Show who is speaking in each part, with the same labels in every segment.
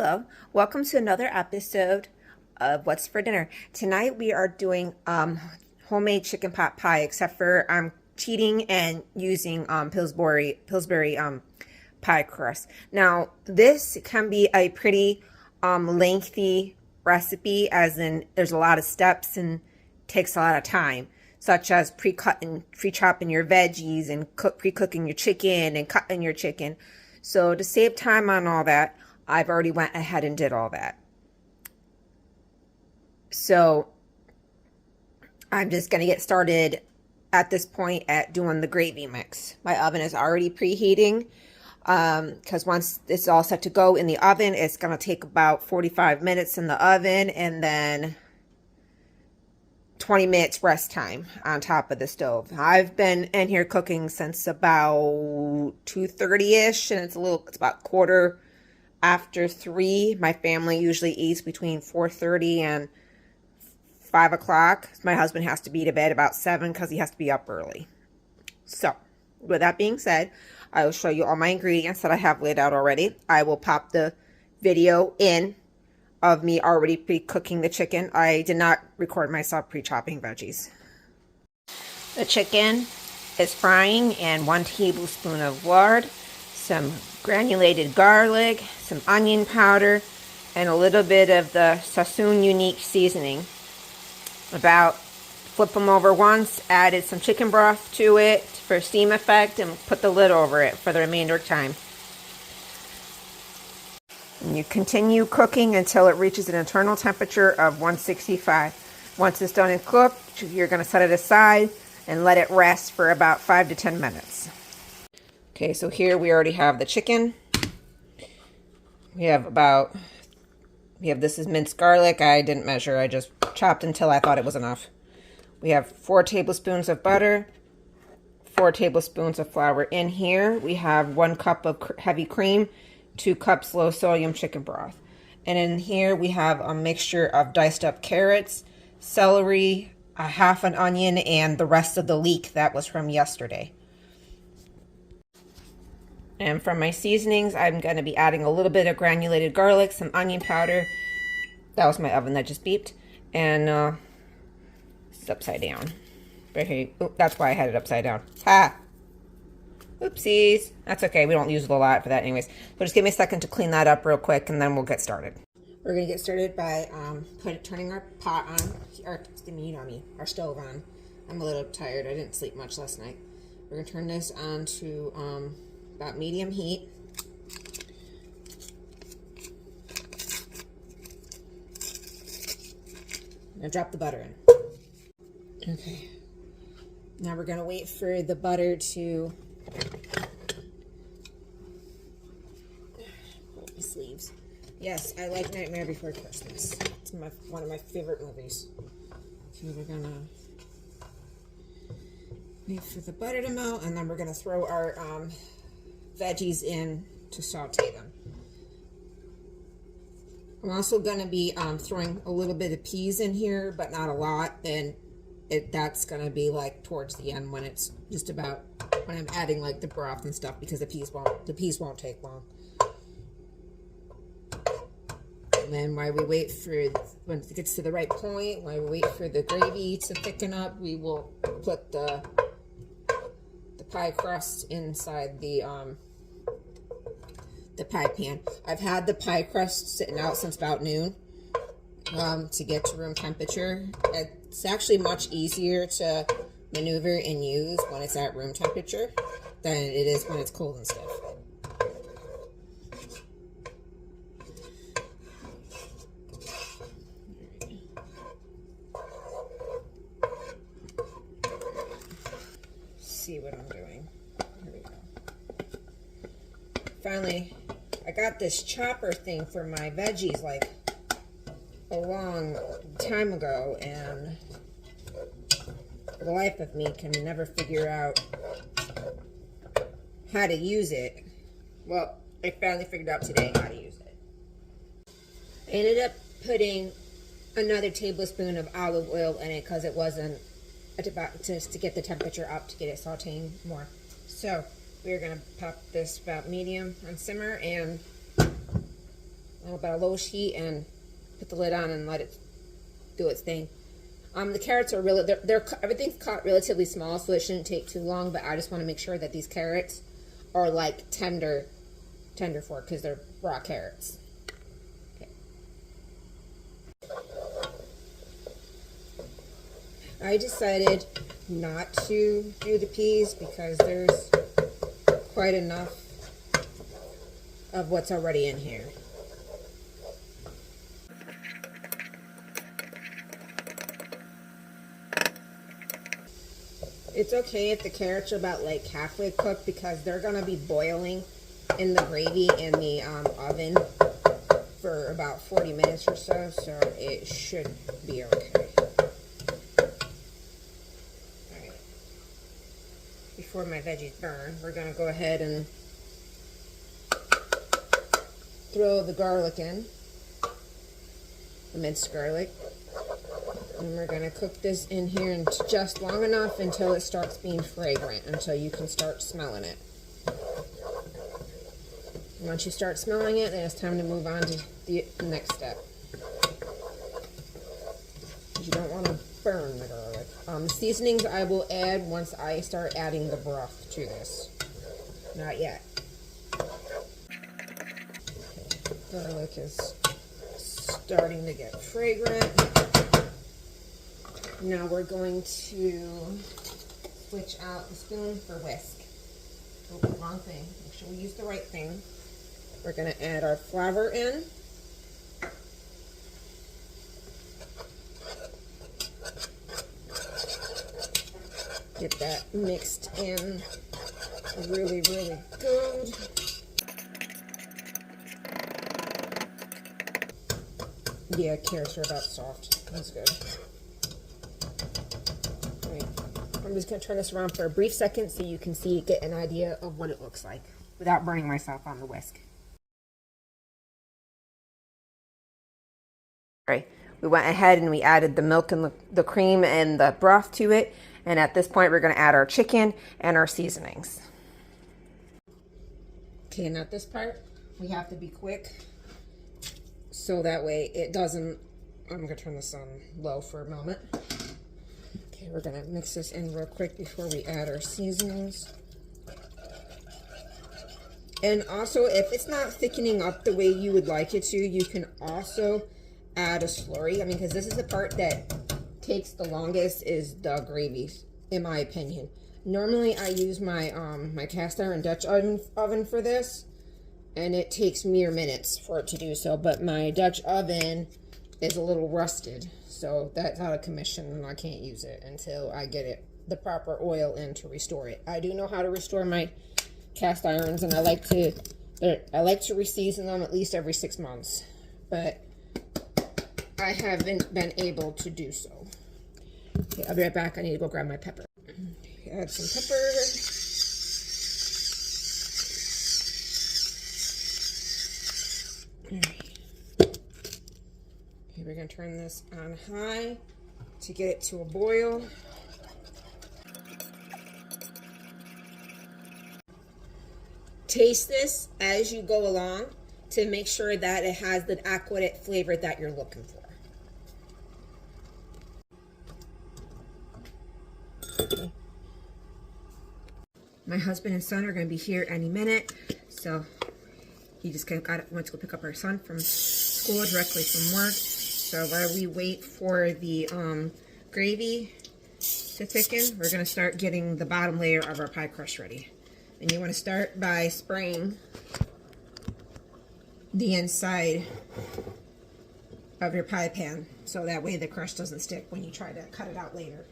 Speaker 1: Hello, welcome to another episode of What's for Dinner. Tonight we are doing homemade chicken pot pie, except for I'm cheating and using Pillsbury pie crust. Now this can be a pretty lengthy recipe, as in there's a lot of steps and takes a lot of time, such as pre-chopping your veggies and pre-cooking your chicken and cutting your chicken. So to save time on all that, I've already went ahead and did all that. So I'm just going to get started at this point at doing the gravy mix. My oven is already preheating because once it's all set to go in the oven, it's going to take about 45 minutes in the oven and then 20 minutes rest time on top of the stove. I've been in here cooking since about 2:30ish, and it's about 3:15. My family usually eats between 4:30 and 5 o'clock. My husband has to be to bed about 7 because he has to be up early. So with that being said, I will show you all my ingredients that I have laid out already. I will pop the video in of me already pre-cooking the chicken. I did not record myself pre-chopping veggies. The chicken is frying in 1 tablespoon of lard, some granulated garlic, some onion powder, and a little bit of the Sassoon Unique seasoning. Flip them over once, added some chicken broth to it for steam effect, and put the lid over it for the remainder of time. And you continue cooking until it reaches an internal temperature of 165. Once it's done and cooked, you're going to set it aside and let it rest for about 5 to 10 minutes. Okay, so here we already have the chicken. This is minced garlic. I didn't measure. I just chopped until I thought it was enough. We have 4 tablespoons of butter, 4 tablespoons of flour. In here, we have 1 cup of heavy cream, 2 cups low sodium chicken broth. And in here we have a mixture of diced up carrots, celery, a half an onion, and the rest of the leek that was from yesterday. And from my seasonings, I'm going to be adding a little bit of granulated garlic, some onion powder. That was my oven that just beeped. And it's upside down. Right here. Oh, that's why I had it upside down. Ha! Oopsies. That's okay. We don't use it a lot for that anyways. So just give me a second to clean that up real quick and then we'll get started. We're going to get started by turning our pot on, our stove on. I'm a little tired. I didn't sleep much last night. We're going to turn this on to about medium heat. Now drop the butter in. Okay. Now we're going to wait for the butter to hold the sleeves. Yes, I like Nightmare Before Christmas. It's one of my favorite movies. So we're going to wait for the butter to melt, and then we're going to throw our veggies in to saute them. I'm also going to be throwing a little bit of peas in here, but not a lot, and that's going to be like towards the end when it's just about when I'm adding like the broth and stuff, because the peas won't take long. And then while we wait when it gets to the right point, while we wait for the gravy to thicken up, we will put the pie crust inside the pie pan. I've had the pie crust sitting out since about noon to get to room temperature. It's actually much easier to maneuver and use when it's at room temperature than it is when it's cold and stiff. See what I'm doing. Here we go. Finally, I got this chopper thing for my veggies like a long time ago, and for the life of me can never figure out how to use it. Well, I finally figured out today how to use it. I ended up putting another tablespoon of olive oil in it because it wasn't just to get the temperature up to get it sauteing more. So we're gonna pop this about medium on simmer, and about a low heat and put the lid on and let it do its thing. The carrots are really, everything's cut relatively small, so it shouldn't take too long, but I just want to make sure that these carrots are like tender for, because they're raw carrots. Okay. I decided not to do the peas because there's quite enough of what's already in here. It's okay if the carrots are about like halfway cooked because they're gonna be boiling in the gravy in the oven for about 40 minutes or so, so it should be okay. Alright. Before my veggies burn, we're gonna go ahead and throw the garlic in, the minced garlic. And we're going to cook this in here and just long enough until it starts being fragrant, until you can start smelling it. And once you start smelling it, then it's time to move on to the next step. You don't want to burn the garlic. Seasonings I will add once I start adding the broth to this. Not yet. Garlic is starting to get fragrant. Now we're going to switch out the spoon for whisk. Oh, wrong thing. Make sure we use the right thing. We're going to add our flour in. Get that mixed in really, really good. Yeah, carrots are about soft. That's good. I'm just going to turn this around for a brief second so you can get an idea of what it looks like without burning myself on the whisk. Right, we went ahead and we added the milk and the cream and the broth to it, and at this point we're going to add our chicken and our seasonings. Okay, and at this part we have to be quick so that way it doesn't. I'm going to turn this on low for a moment. Okay, we're going to mix this in real quick before we add our seasonings. And also, if it's not thickening up the way you would like it to, you can also add a slurry. I mean, because this is the part that takes the longest, is the gravy, in my opinion. Normally, I use my my cast iron Dutch oven for this, and it takes mere minutes for it to do so. But my Dutch oven is a little rusted, so that's out of commission, and I can't use it until I get the proper oil in to restore it. I do know how to restore my cast irons, and I like to reseason them at least every 6 months, but I haven't been able to do so. Okay, I'll be right back. I need to go grab my pepper. Add some pepper. Okay, we're going to turn this on high to get it to a boil. Taste this as you go along to make sure that it has the aquatic flavor that you're looking for. Okay. My husband and son are going to be here any minute, so he just went to go pick up our son from school directly from work. So while we wait for the gravy to thicken, we're going to start getting the bottom layer of our pie crust ready. And you want to start by spraying the inside of your pie pan, so that way the crust doesn't stick when you try to cut it out later.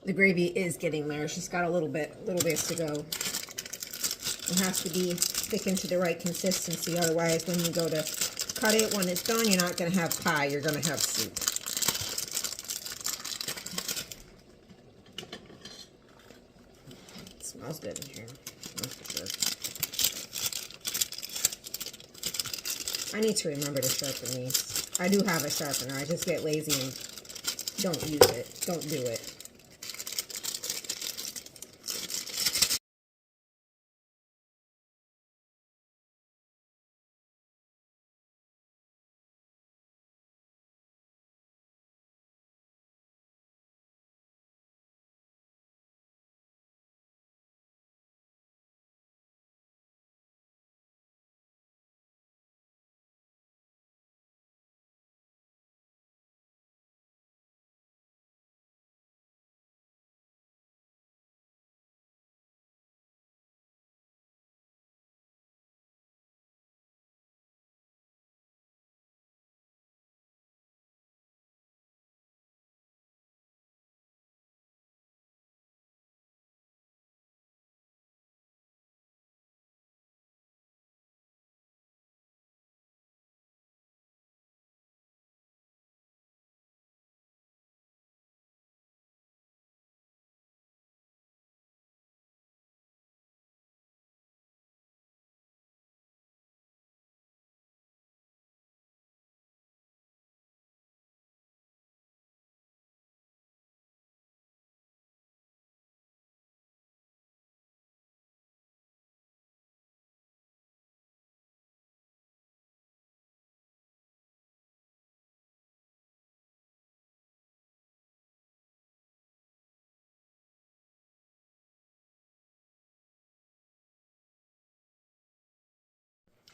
Speaker 1: The gravy is getting there. It's just got a little bit to go. It has to be thickened to the right consistency, otherwise when you go to cut it, when it's done, you're not going to have pie, you're going to have soup. It smells good in here, that's for sure. I need to remember to sharpen these. I do have a sharpener, I just get lazy and don't use it, don't do it.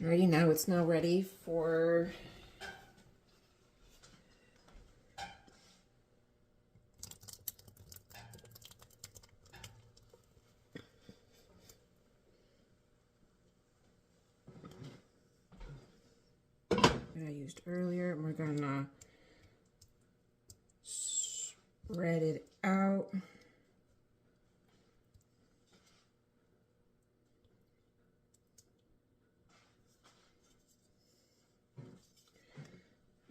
Speaker 1: Alrighty, now it's now ready for I used earlier. We're gonna spread it out.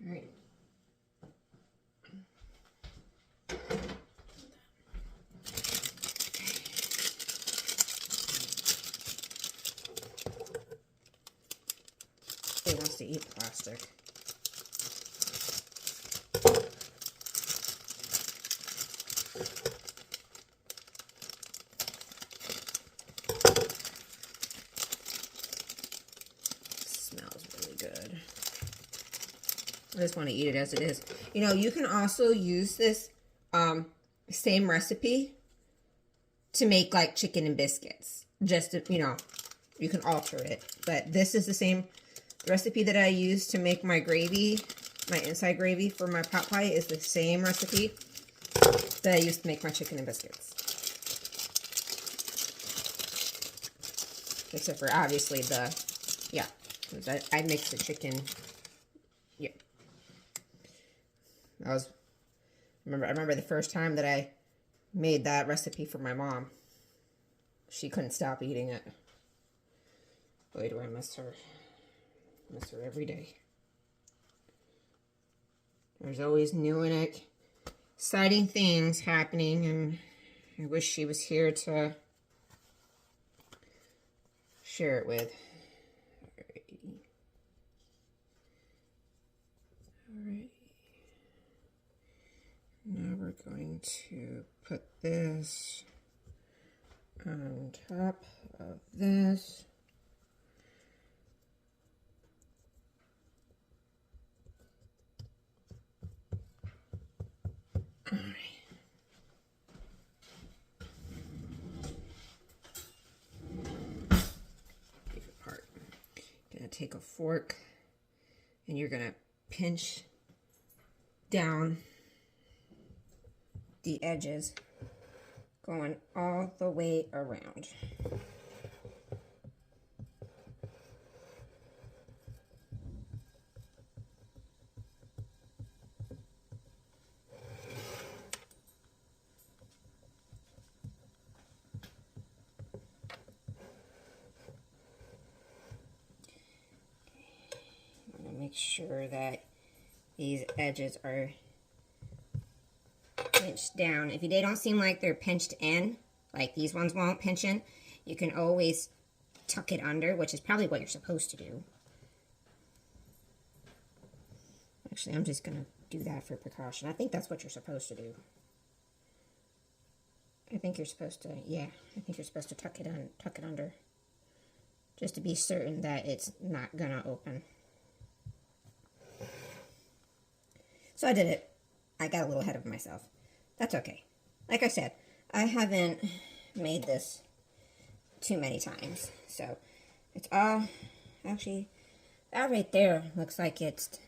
Speaker 1: All right. He wants to eat plastic. Smells really good. I just want to eat it as it is. You know, you can also use this same recipe to make like chicken and biscuits. Just to, you know, you can alter it. But this is the same recipe that I use to make my gravy, my inside gravy for my pot pie is the same recipe that I used to make my chicken and biscuits. Except for obviously the, yeah, I mix the chicken. Yeah. I remember the first time that I made that recipe for my mom. She couldn't stop eating it. Boy, do I miss her. Miss her every day. There's always new and exciting things happening, and I wish she was here to share it with. Alright. Now we're going to put this on top of this. All right. Favorite part. Gonna take a fork and you're gonna pinch down the edges, going all the way around. Make sure that these edges are pinched down. If they don't seem like they're pinched in, like these ones won't pinch in, you can always tuck it under, which is probably what you're supposed to do. Actually, I'm just going to do that for precaution. I think that's what you're supposed to do. I think you're supposed to, yeah, I think you're supposed to tuck it under, just to be certain that it's not going to open. So I did it. I got a little ahead of myself. That's okay. Like I said, I haven't made this too many times. So it's all, actually, that right there looks like it's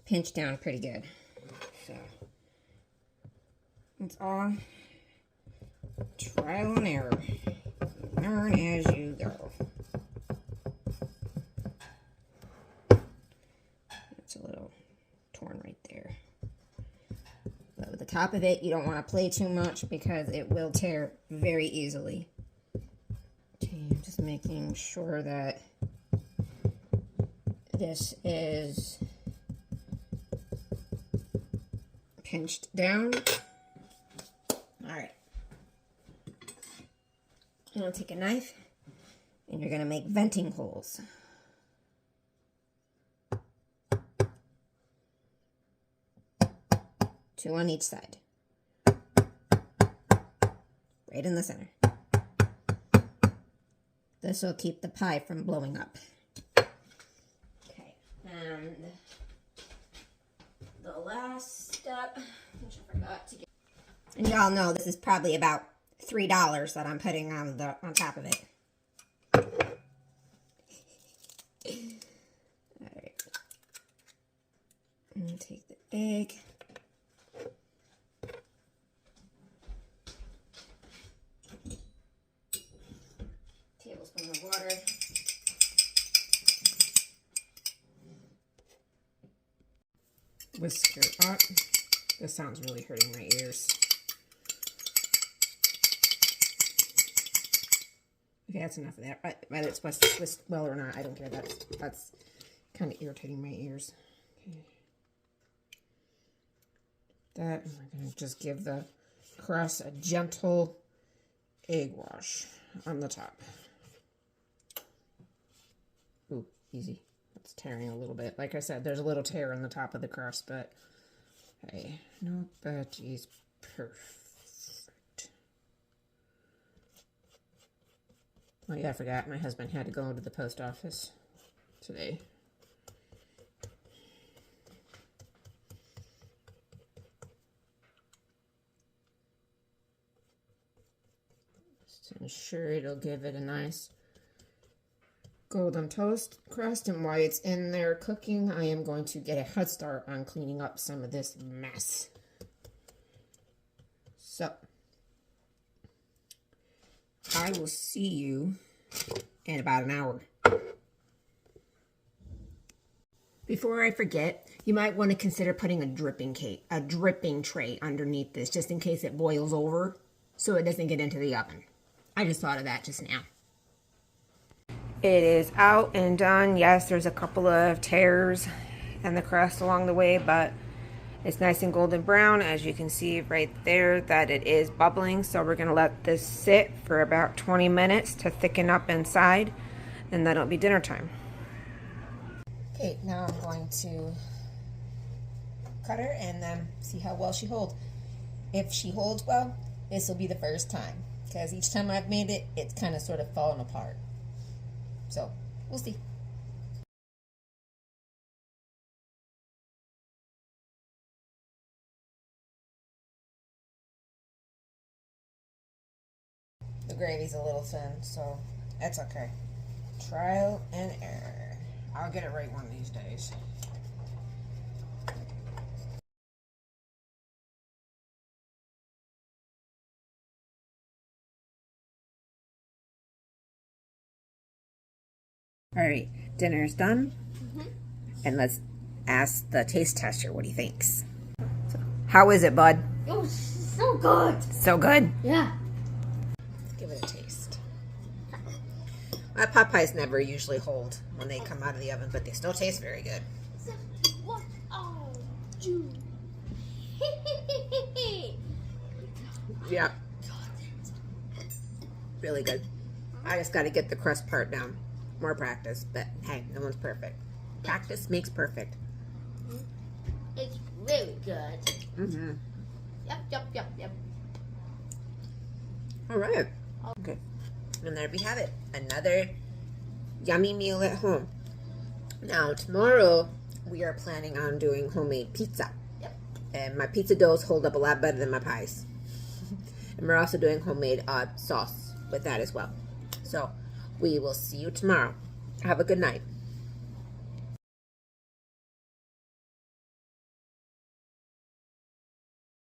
Speaker 1: pinched down pretty good. So it's all trial and error. Learn as you go. That's a little torn right there. But with the top of it, you don't want to play too much because it will tear very easily. Okay, I'm just making sure that this is pinched down. Alright. You're going to take a knife and you're going to make venting holes. Two on each side. Right in the center. This will keep the pie from blowing up. Okay, and the last step, which I forgot to get. And y'all know this is probably about $3 that I'm putting on top of it. And take the egg. Tablespoon of water. Whisk her up. This sounds really hurting my ears. Okay, that's enough of that. Whether it's whisked well or not, I don't care. That's kind of irritating my ears. Okay. That, and we're going to just give the crust a gentle egg wash on the top. Ooh, easy. It's tearing a little bit. Like I said, there's a little tear in the top of the crust, but hey, no veggies, perfect. Oh yeah, I forgot. My husband had to go to the post office today. Just to ensure it'll give it a nice golden toast crust. And while it's in there cooking, I am going to get a head start on cleaning up some of this mess. So I will see you in about an hour. Before I forget, you might want to consider putting a dripping tray underneath this, just in case it boils over, so it doesn't get into the oven. I just thought of that just now. It is out and done. Yes, there's a couple of tears in the crust along the way, but it's nice and golden brown, as you can see right there that it is bubbling. So we're going to let this sit for about 20 minutes to thicken up inside, and then it'll be dinner time. Okay, now I'm going to cut her and then see how well she holds. If she holds well, this will be the first time, because each time I've made it, it's kind of sort of fallen apart. So we'll see. The gravy's a little thin, so that's okay. Trial and error. I'll get it right one of these days. All right, dinner's done. And let's ask the taste tester what he thinks. So, how is it, bud?
Speaker 2: It was so good.
Speaker 1: So good?
Speaker 2: Yeah.
Speaker 1: Let's give it a taste. My pot pies never usually hold when they come out of the oven, but they still taste very good.
Speaker 2: What? Oh, June.
Speaker 1: Yeah. Really good. I just got to get the crust part down. More practice, but hey, no one's perfect. Practice makes perfect.
Speaker 2: It's really good.
Speaker 1: Mm-hmm.
Speaker 2: Yep.
Speaker 1: All right. Okay. And there we have it. Another yummy meal at home. Now, tomorrow, we are planning on doing homemade pizza.
Speaker 2: Yep.
Speaker 1: And my pizza doughs hold up a lot better than my pies. And we're also doing homemade sauce with that as well. So, we will see you tomorrow. Have a good night.